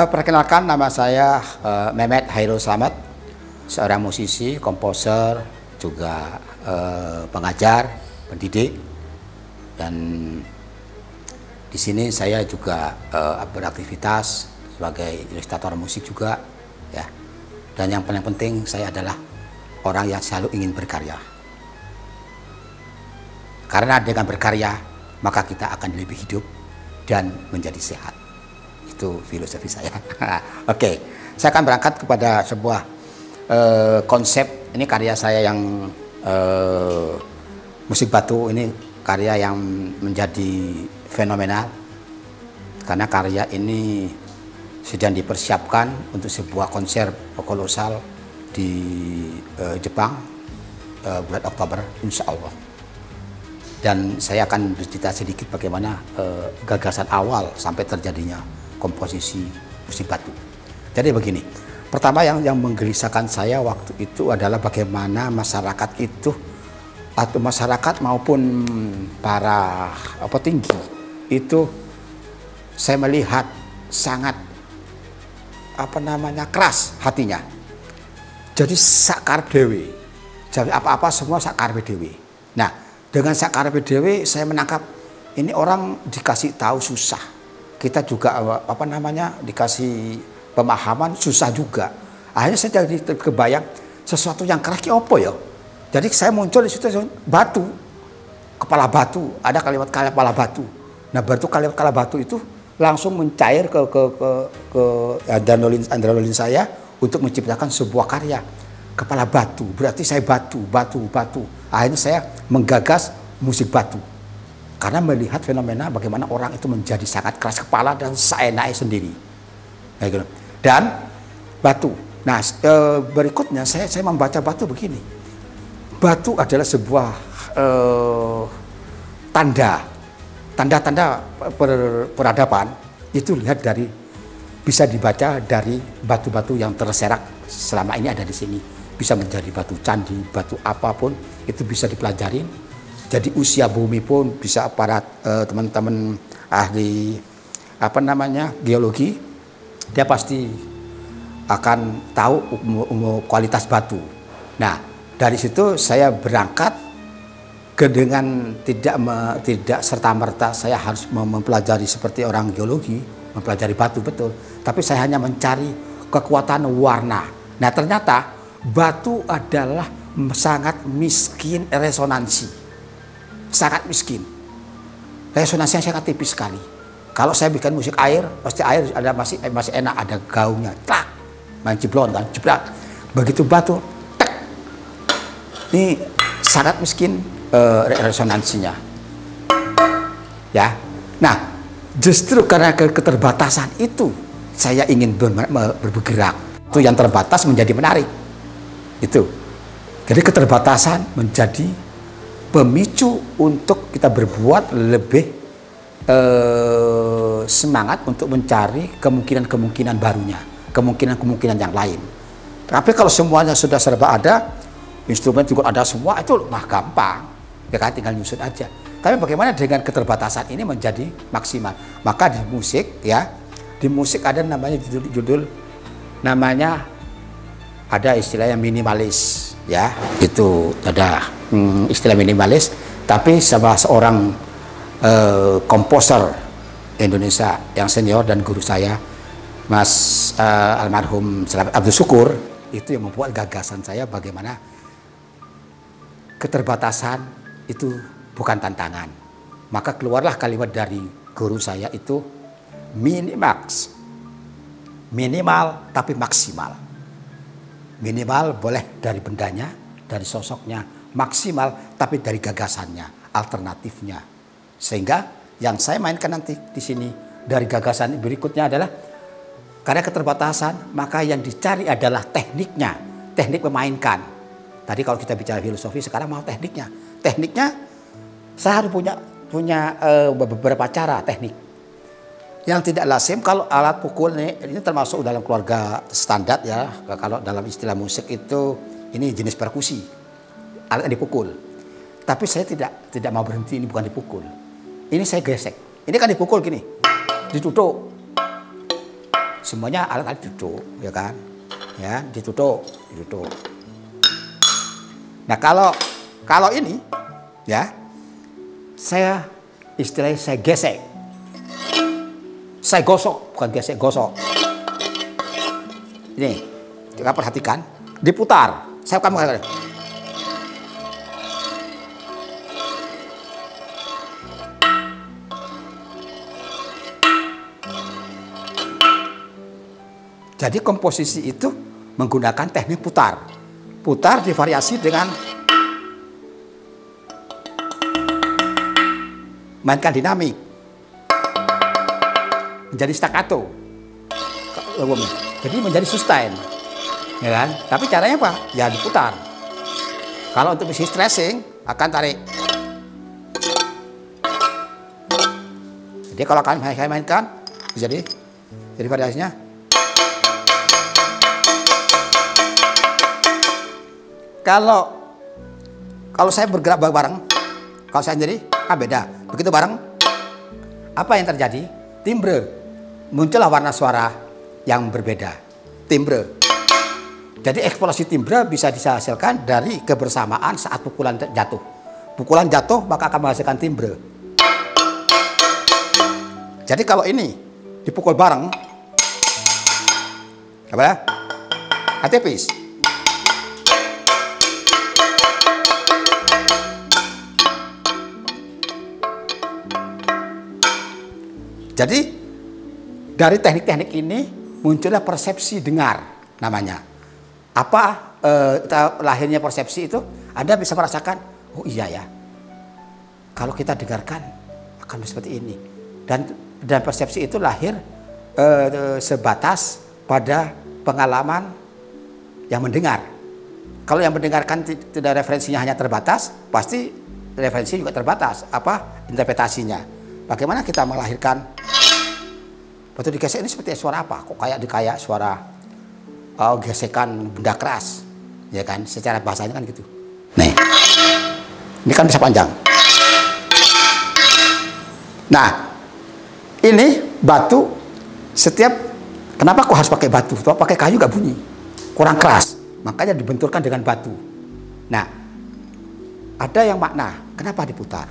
Perkenalkan, nama saya Mehmet Hairul Slamet, seorang musisi, komposer, juga pengajar, pendidik, dan di sini saya juga beraktivitas sebagai ilustrator musik juga, ya. Dan yang paling penting, saya adalah orang yang selalu ingin berkarya. Karena dengan berkarya, maka kita akan lebih hidup dan menjadi sehat. Itu filosofi saya. Oke, saya akan berangkat kepada sebuah konsep. Ini karya saya yang musik batu, ini karya yang menjadi fenomenal karena karya ini sedang dipersiapkan untuk sebuah konser kolosal di Jepang bulan Oktober, insya Allah. Dan saya akan bercerita sedikit bagaimana gagasan awal sampai terjadinya komposisi musik batu. Jadi begini, pertama yang menggelisahkan saya waktu itu adalah bagaimana masyarakat itu, atau masyarakat maupun para petinggi itu, saya melihat sangat keras hatinya. Jadi sakar dewe, jadi apa-apa semua sakar dewe. Nah, dengan sakar dewe saya menangkap ini orang dikasih tahu susah. Kita juga dikasih pemahaman susah juga. Akhirnya saya jadi kebayang sesuatu yang keras apa ya. Jadi saya muncul di situ batu, kepala batu, ada kalimat kepala batu. Nah, kalimat kepala batu itu langsung mencair ke adrenalin saya untuk menciptakan sebuah karya. Kepala batu, berarti saya batu. Akhirnya saya menggagas musik batu. Karena melihat fenomena bagaimana orang itu menjadi sangat keras kepala dan seenaknya sendiri. Dan batu. Nah, berikutnya saya membaca batu begini. Batu adalah sebuah tanda-tanda peradaban. Itu bisa dibaca dari batu-batu yang terserak selama ini ada di sini. Bisa menjadi batu candi, batu apapun, itu bisa dipelajari. Jadi usia bumi pun bisa para teman-teman ahli geologi, dia pasti akan tahu kualitas batu. Nah, dari situ saya berangkat dengan tidak serta-merta saya harus mempelajari seperti orang geologi, mempelajari batu betul. Tapi saya hanya mencari kekuatan warna. Nah, ternyata batu adalah sangat miskin resonansi. Sangat miskin, resonansinya sangat tipis sekali. Kalau saya bikin musik air, pasti air ada masih enak, ada gaungnya, tak, main ciblon kan, jebrak. Begitu batu, tak, ini sangat miskin resonansinya. Ya, nah justru karena keterbatasan itu saya ingin bergerak. Itu yang terbatas menjadi menarik. Itu, jadi keterbatasan menjadi pemicu untuk kita berbuat lebih semangat untuk mencari kemungkinan-kemungkinan barunya, kemungkinan-kemungkinan yang lain. Tapi kalau semuanya sudah serba ada, instrumen juga ada semua, itu mah gampang, ya kan, tinggal nyusun aja. Tapi bagaimana dengan keterbatasan ini menjadi maksimal? Maka di musik, ya, Di musik ada namanya judul namanya ada istilahnya minimalis, ya. Itu ada istilah minimalis. Tapi salah seorang komposer Indonesia yang senior dan guru saya, Mas almarhum Selamat Abdul Syukur, itu yang membuat gagasan saya bagaimana keterbatasan itu bukan tantangan. Maka keluarlah kalimat dari guru saya itu minimax, minimal tapi maksimal. Minimal boleh dari bendanya, dari sosoknya, maksimal tapi dari gagasannya, alternatifnya. Sehingga yang saya mainkan nanti di sini dari gagasan berikutnya adalah karena keterbatasan, maka yang dicari adalah tekniknya, teknik memainkan. Tadi kalau kita bicara filosofi, sekarang mau tekniknya. Tekniknya saya harus punya beberapa cara teknik. Yang tidak lazim kalau alat pukul ini termasuk dalam keluarga standar, ya. Kalau dalam istilah musik itu ini jenis perkusi, alat yang dipukul. Tapi saya tidak mau berhenti, ini bukan dipukul. Ini saya gesek. Ini kan dipukul gini, ditutup. Semuanya alat-alat ditutup, ya kan? Ya, ditutup. Nah kalau ini, ya, saya istilahnya saya gesek. Saya gosok, bukan gesek, gosok. Ini, kita perhatikan, diputar. Saya akan mengatakan. Jadi komposisi itu menggunakan teknik putar. Putar divariasi dengan mainkan dinamik. Menjadi staccato, jadi menjadi sustain, ya kan? Tapi caranya apa? Ya diputar. Kalau untuk misi stressing akan tarik. Jadi kalau kalian saya mainkan, jadi variasinya. Kalau saya bergerak bareng, kalau saya sendiri, beda. Begitu bareng, apa yang terjadi? Timbre. Muncullah warna suara yang berbeda, timbre. Jadi eksplorasi timbre bisa dihasilkan dari kebersamaan saat pukulan jatuh. Pukulan jatuh maka akan menghasilkan timbre. Jadi kalau ini dipukul bareng, apa ya? Tipis. Jadi dari teknik-teknik ini muncullah persepsi dengar namanya. Apa lahirnya persepsi itu? Anda bisa merasakan, oh iya ya, kalau kita dengarkan akan seperti ini. Dan persepsi itu lahir sebatas pada pengalaman yang mendengar. Kalau yang mendengarkan tidak referensinya hanya terbatas, pasti referensi juga terbatas. Apa interpretasinya? Bagaimana kita melahirkan batu digesek ini seperti suara apa? Kok kayak suara gesekan benda keras, ya kan? Secara bahasanya kan gitu. Nih, ini kan bisa panjang. Nah, ini batu setiap. Kenapa kok harus pakai batu? Kalau pakai kayu gak bunyi, kurang keras. Makanya dibenturkan dengan batu. Nah, ada yang makna. Kenapa diputar?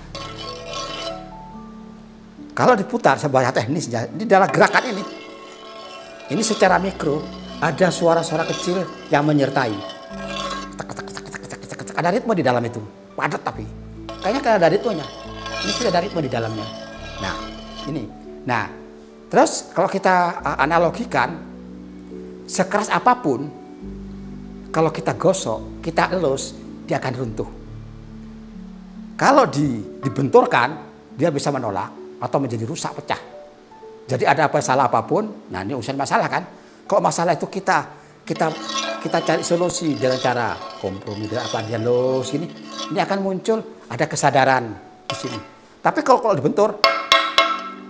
Kalau diputar sebuah teknisnya, di dalam gerakan ini secara mikro ada suara-suara kecil yang menyertai. Ada ritme di dalam itu, padat tapi kayaknya ada ritmenya. Ini sudah ada ritme di dalamnya. Nah, ini. Nah, terus kalau kita analogikan, sekeras apapun, kalau kita gosok, kita elus, dia akan runtuh. Kalau dibenturkan, dia bisa menolak atau menjadi rusak, pecah. Jadi ada apa salah apapun, nah ini urusan masalah kan. Kalau masalah itu kita cari solusi dengan cara kompromi, dengan apa dialog ini akan muncul ada kesadaran di sini. Tapi kalau dibentur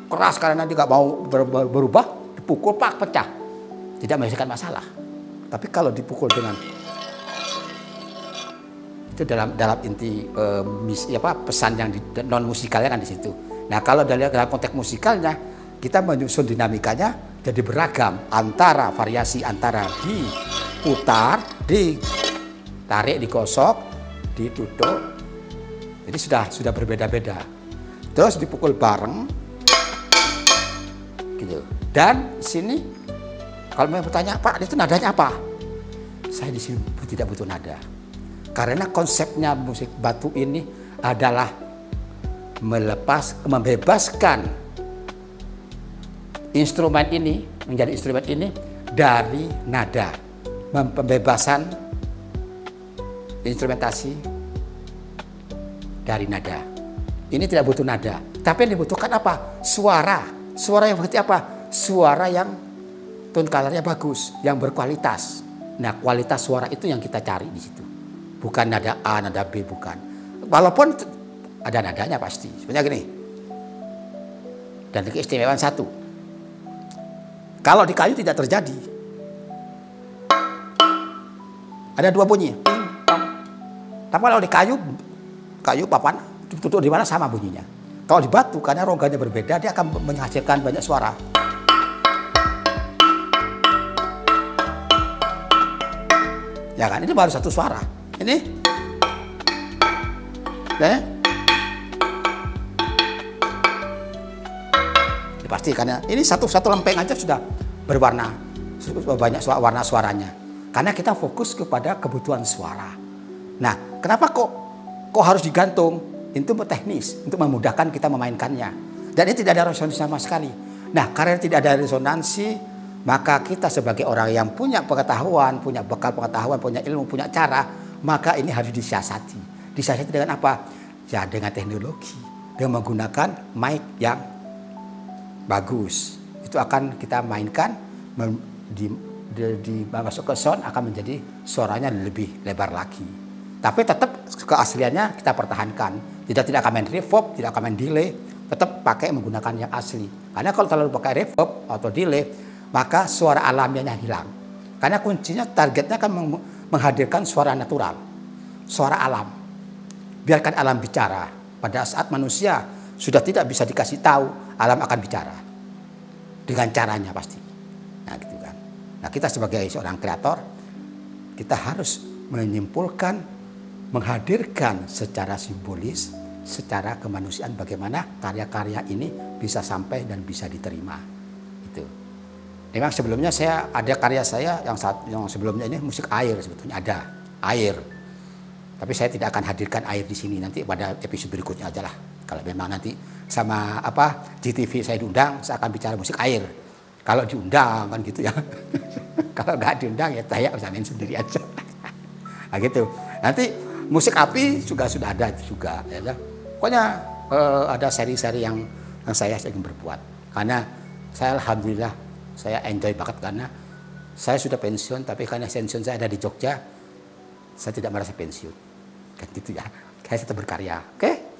keras karena nanti nggak mau berubah, dipukul pak pecah, tidak menyelesaikan masalah. Tapi kalau dipukul dengan itu dalam inti pesan yang non musikalnya kan di situ. Nah kalau dalam konteks musikalnya kita menyusun dinamikanya Jadi beragam antara variasi antara diputar, ditarik, digosok, ditutup. Jadi sudah berbeda-beda. Terus dipukul bareng, gitu. Dan sini kalau mau bertanya, Pak, itu nadanya apa? Saya di sini tidak butuh nada. Karena konsepnya musik batu ini adalah membebaskan instrumen ini, menjadi instrumen ini dari nada. Pembebasan instrumentasi dari nada. Ini tidak butuh nada. Tapi yang dibutuhkan apa? Suara. Suara yang seperti apa? Suara yang tone color-nya bagus, yang berkualitas. Nah, kualitas suara itu yang kita cari di situ. Bukan nada A, nada B, bukan. Walaupun ada nadanya pasti. Sebenarnya gini. Dan keistimewaan satu. Kalau di kayu tidak terjadi. Ada dua bunyi. Tapi kalau di kayu papan, tutup di mana sama bunyinya. Kalau di batu, karena rongganya berbeda, dia akan menghasilkan banyak suara. Ya kan, ini baru satu suara. Ini, pasti karena ini satu lempeng aja sudah berwarna banyak warna suaranya. Karena kita fokus kepada kebutuhan suara. Nah, kenapa kok harus digantung? Itu teknis untuk memudahkan kita memainkannya. Dan ini tidak ada resonansi sama sekali. Nah, karena tidak ada resonansi, maka kita sebagai orang yang punya pengetahuan, punya bekal pengetahuan, punya ilmu, punya cara, maka ini harus disiasati. Disiasati dengan apa? Ya dengan teknologi. Dengan menggunakan mic yang bagus. Itu akan kita mainkan, masuk ke sound akan menjadi suaranya lebih lebar lagi. Tapi tetap keasliannya kita pertahankan. Tidak akan main reverb, tidak akan main delay, tetap pakai menggunakan yang asli. Karena kalau terlalu pakai reverb atau delay, maka suara alamiahnya hilang. Karena kuncinya targetnya kan menghadirkan suara natural, suara alam. Biarkan alam bicara. Pada saat manusia sudah tidak bisa dikasih tahu, alam akan bicara dengan caranya pasti. Nah, gitu kan. Nah, kita sebagai seorang kreator, kita harus menyimpulkan, menghadirkan secara simbolis, secara kemanusiaan bagaimana karya-karya ini bisa sampai dan bisa diterima. Itu. Memang sebelumnya saya ada karya saya yang sebelumnya ini musik air, sebetulnya ada air. Tapi saya tidak akan hadirkan air di sini, nanti pada episode berikutnya aja lah. Kalau memang nanti sama GTV saya diundang, saya akan bicara musik air. Kalau diundang kan gitu ya. Kalau nggak diundang ya saya bisa main sendiri aja. Nah gitu. Nanti musik api juga sudah ada juga. Ya. Pokoknya ada seri-seri yang saya ingin berbuat. Karena saya alhamdulillah saya enjoy banget karena saya sudah pensiun, tapi karena pensiun saya ada di Jogja, saya tidak merasa pensiun. Kan gitu ya. Saya tetap berkarya. Oke?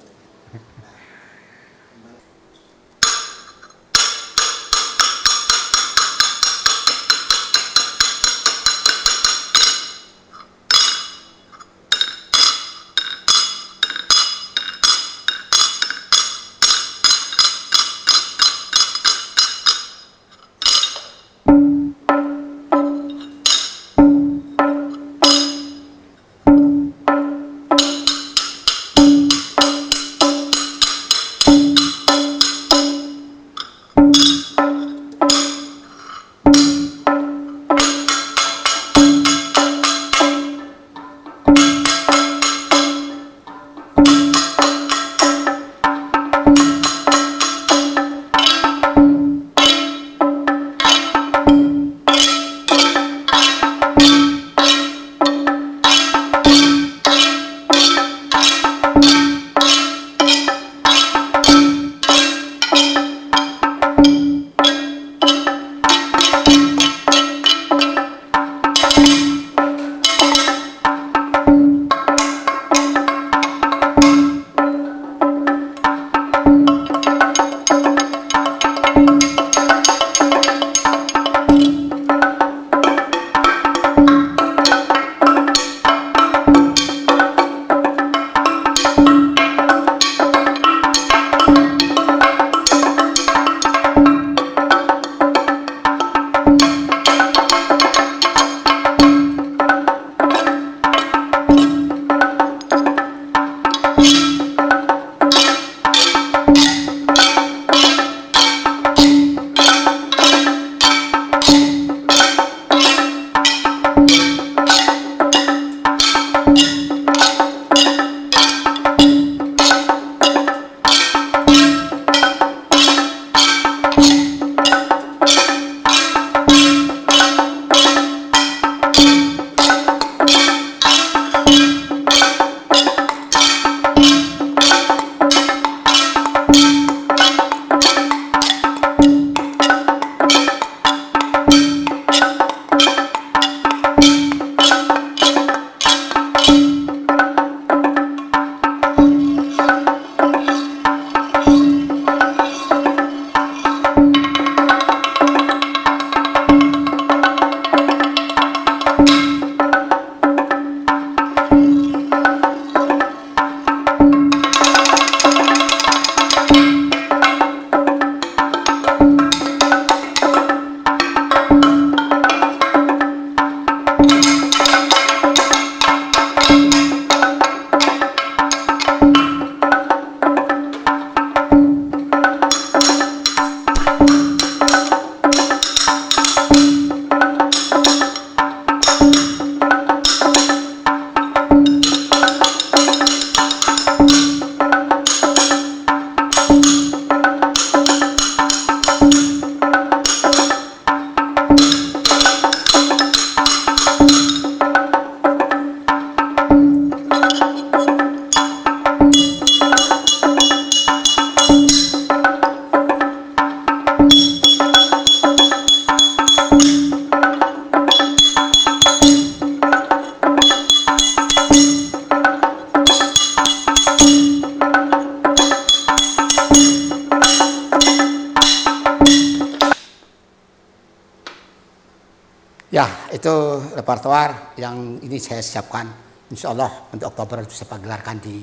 Ya, itu repertoar yang ini saya siapkan. Insya Allah untuk Oktober bisa gelarkan di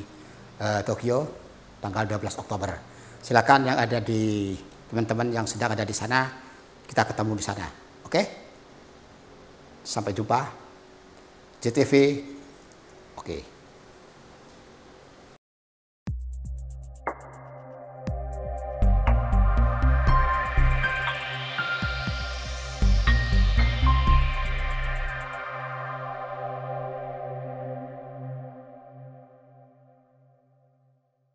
Tokyo tanggal 12 Oktober. Silakan yang ada di teman-teman yang sedang ada di sana, kita ketemu di sana. Oke? Sampai jumpa. JTV. Oke.